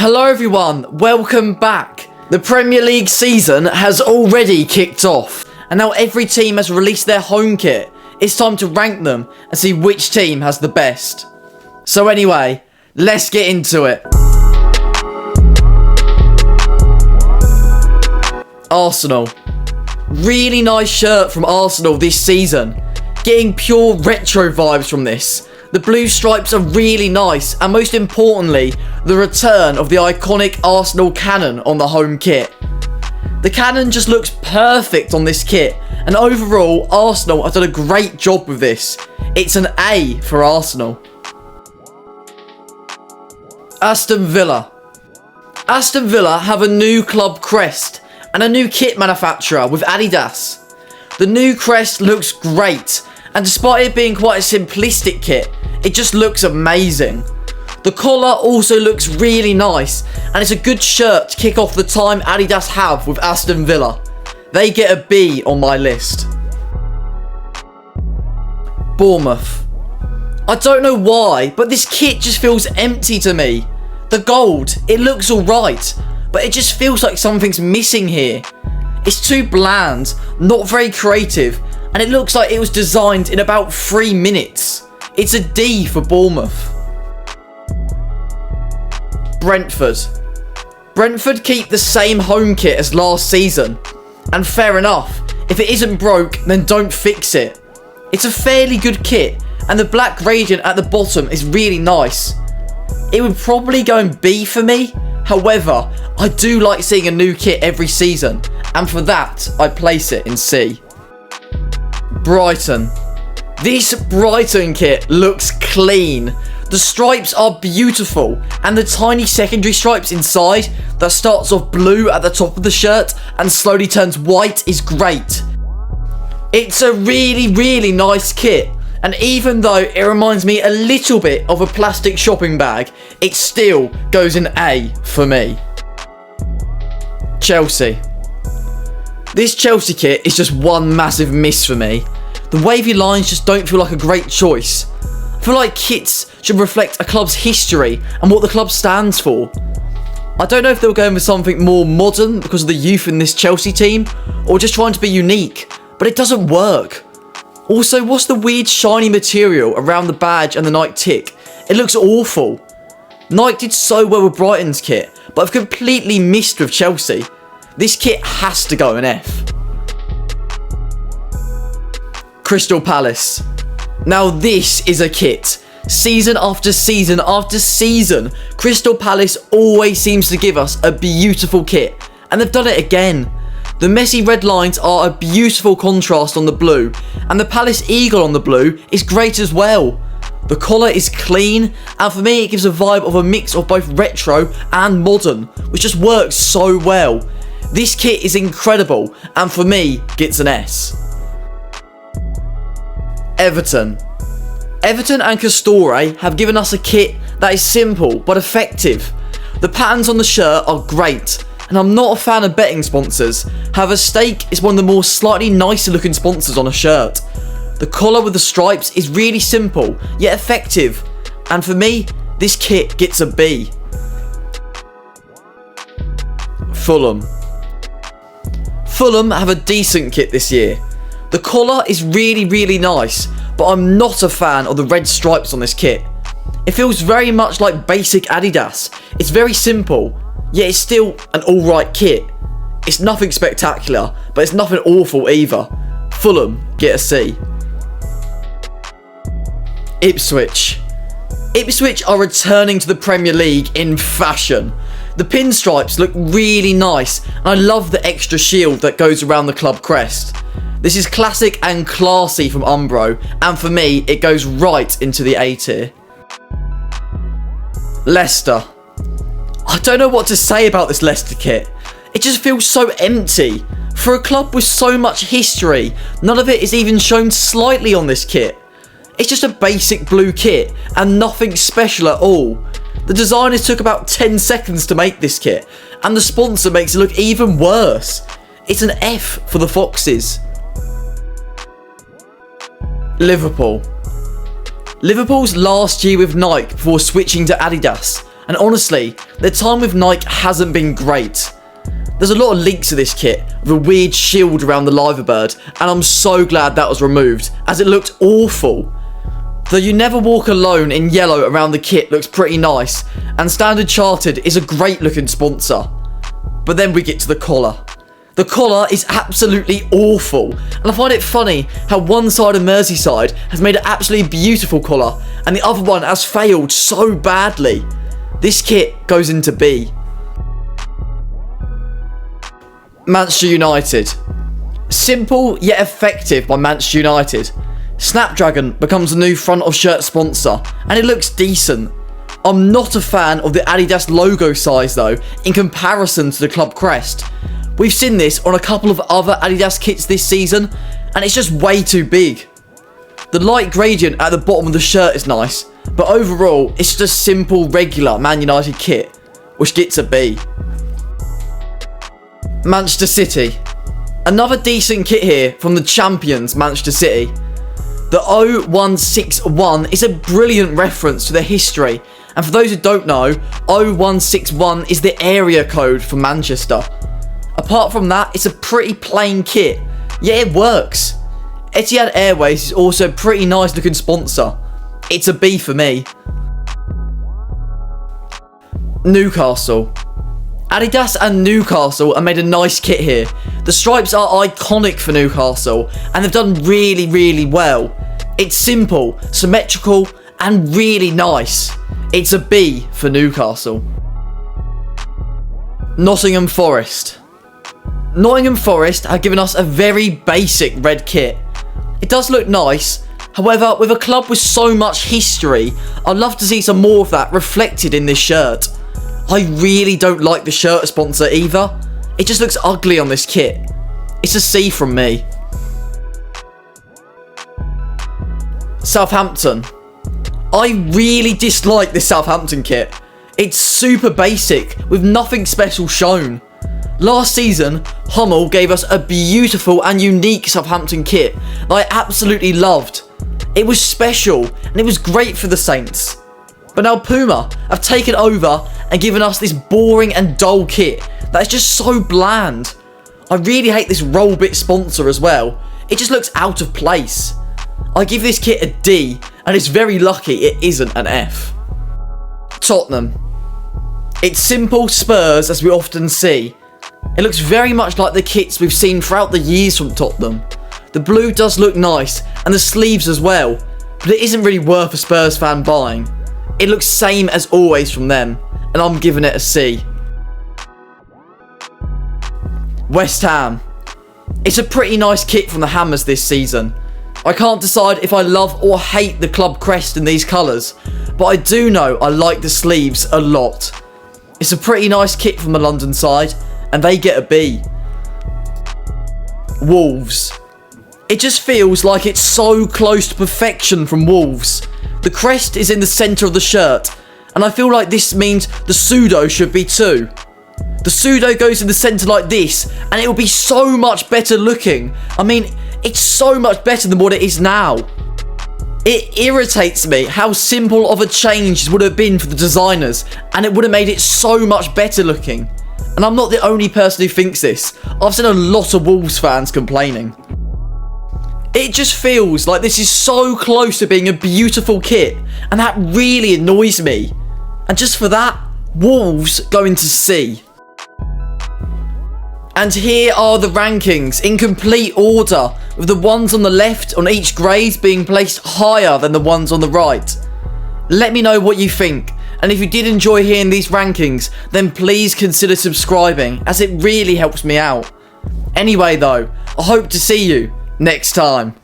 Hello everyone, welcome back. The Premier League season has already kicked off, and now every team has released their home kit. It's time to rank them and see which team has the best. So anyway, let's get into it. Arsenal. Really nice shirt from Arsenal this season. Getting pure retro vibes from this. The blue stripes are really nice, and most importantly, the return of the iconic Arsenal cannon on the home kit. The cannon just looks perfect on this kit, and overall, Arsenal have done a great job with this. It's an A for Arsenal. Aston Villa. Aston Villa have a new club crest and a new kit manufacturer with Adidas. The new crest looks great, and despite it being quite a simplistic kit, it just looks amazing. The collar also looks really nice, and it's a good shirt to kick off the time Adidas have with Aston Villa. They get a B on my list. Bournemouth. I don't know why, but this kit just feels empty to me. The gold, it looks alright, but it just feels like something's missing here. It's too bland, not very creative, and it looks like it was designed in about 3 minutes. It's a D for Bournemouth. Brentford. Brentford keep the same home kit as last season. And fair enough, if it isn't broke, then don't fix it. It's a fairly good kit, and the black gradient at the bottom is really nice. It would probably go in B for me. However, I do like seeing a new kit every season, and for that, I place it in C. Brighton. This Brighton kit looks clean. The stripes are beautiful, and the tiny secondary stripes inside that starts off blue at the top of the shirt and slowly turns white is great. It's a really nice kit, and even though it reminds me a little bit of a plastic shopping bag, it still goes in A for me. Chelsea. This Chelsea kit is just one massive miss for me. The wavy lines just don't feel like a great choice. I feel like kits should reflect a club's history and what the club stands for. I don't know if they were going for something more modern because of the youth in this Chelsea team, or just trying to be unique, but it doesn't work. Also, what's the weird shiny material around the badge and the Nike tick? It looks awful. Nike did so well with Brighton's kit, but I've completely missed with Chelsea. This kit has to go an F. Crystal Palace. Now this is a kit. Season after season after season, Crystal Palace always seems to give us a beautiful kit, and they've done it again. The messy red lines are a beautiful contrast on the blue, and the Palace eagle on the blue is great as well. The collar is clean, and for me it gives a vibe of a mix of both retro and modern, which just works so well. This kit is incredible, and for me gets an S. Everton. Everton and Castore have given us a kit that is simple but effective. The patterns on the shirt are great, and I'm not a fan of betting sponsors. However, Stake is one of the more slightly nicer looking sponsors on a shirt. The collar with the stripes is really simple yet effective, and for me, this kit gets a B. Fulham. Fulham have a decent kit this year. The collar is really nice, but I'm not a fan of the red stripes on this kit. It feels very much like basic Adidas. It's very simple, yet it's still an alright kit. It's nothing spectacular, but it's nothing awful either. Fulham get a C. Ipswich. Ipswich are returning to the Premier League in fashion. The pinstripes look really nice, and I love the extra shield that goes around the club crest. This is classic and classy from Umbro, and for me, it goes right into the A tier. Leicester. I don't know what to say about this Leicester kit. It just feels so empty. For a club with so much history, none of it is even shown slightly on this kit. It's just a basic blue kit, and nothing special at all. The designers took about 10 seconds to make this kit, and the sponsor makes it look even worse. It's an F for the Foxes. Liverpool. Liverpool's last year with Nike before switching to Adidas, and honestly, their time with Nike hasn't been great. There's a lot of leaks of this kit, with a weird shield around the Liverbird, and I'm so glad that was removed, as it looked awful. The You Never Walk Alone in yellow around the kit looks pretty nice, and Standard Chartered is a great looking sponsor. But then we get to the collar. The collar is absolutely awful, and I find it funny how one side of Merseyside has made an absolutely beautiful collar, and the other one has failed so badly. This kit goes into B. Manchester United. Simple yet effective by Manchester United. Snapdragon becomes the new front of shirt sponsor, and it looks decent. I'm not a fan of the Adidas logo size though, in comparison to the club crest. We've seen this on a couple of other Adidas kits this season, and it's just way too big. The light gradient at the bottom of the shirt is nice, but overall, it's just a simple, regular Man United kit, which gets a B. Manchester City. Another decent kit here from the champions, Manchester City. The 0161 is a brilliant reference to their history, and for those who don't know, 0161 is the area code for Manchester. Apart from that, it's a pretty plain kit, yet it works. Etihad Airways is also a pretty nice looking sponsor. It's a B for me. Newcastle. Adidas and Newcastle have made a nice kit here. The stripes are iconic for Newcastle, and they've done really well. It's simple, symmetrical, and really nice. It's a B for Newcastle. Nottingham Forest. Nottingham Forest have given us a very basic red kit. It does look nice, however, with a club with so much history, I'd love to see some more of that reflected in this shirt. I really don't like the shirt sponsor either. It just looks ugly on this kit. It's a C from me. Southampton. I really dislike this Southampton kit. It's super basic, with nothing special shown. Last season, Hummel gave us a beautiful and unique Southampton kit that I absolutely loved. It was special, and it was great for the Saints. But now Puma have taken over and given us this boring and dull kit that is just so bland. I really hate this roll bit sponsor as well. It just looks out of place. I give this kit a D, and it's very lucky it isn't an F. Tottenham. It's simple Spurs as we often see. It looks very much like the kits we've seen throughout the years from Tottenham. The blue does look nice, and the sleeves as well, but it isn't really worth a Spurs fan buying. It looks same as always from them, and I'm giving it a C. West Ham. It's a pretty nice kit from the Hammers this season. I can't decide if I love or hate the club crest in these colours, but I do know I like the sleeves a lot. It's a pretty nice kit from the London side, and they get a B. Wolves. It just feels like it's so close to perfection from Wolves. The crest is in the centre of the shirt, and I feel like this means the pseudo should be too. The pseudo goes in the centre like this, and it will be so much better looking. I mean, it's so much better than what it is now. It irritates me how simple of a change it would have been for the designers, and it would have made it so much better looking. And I'm not the only person who thinks this. I've seen a lot of Wolves fans complaining. It just feels like this is so close to being a beautiful kit, and that really annoys me. And just for that, Wolves go into C. And here are the rankings in complete order, with the ones on the left on each grade being placed higher than the ones on the right. Let me know what you think, and if you did enjoy hearing these rankings, then please consider subscribing, as it really helps me out. Anyway though, I hope to see you next time.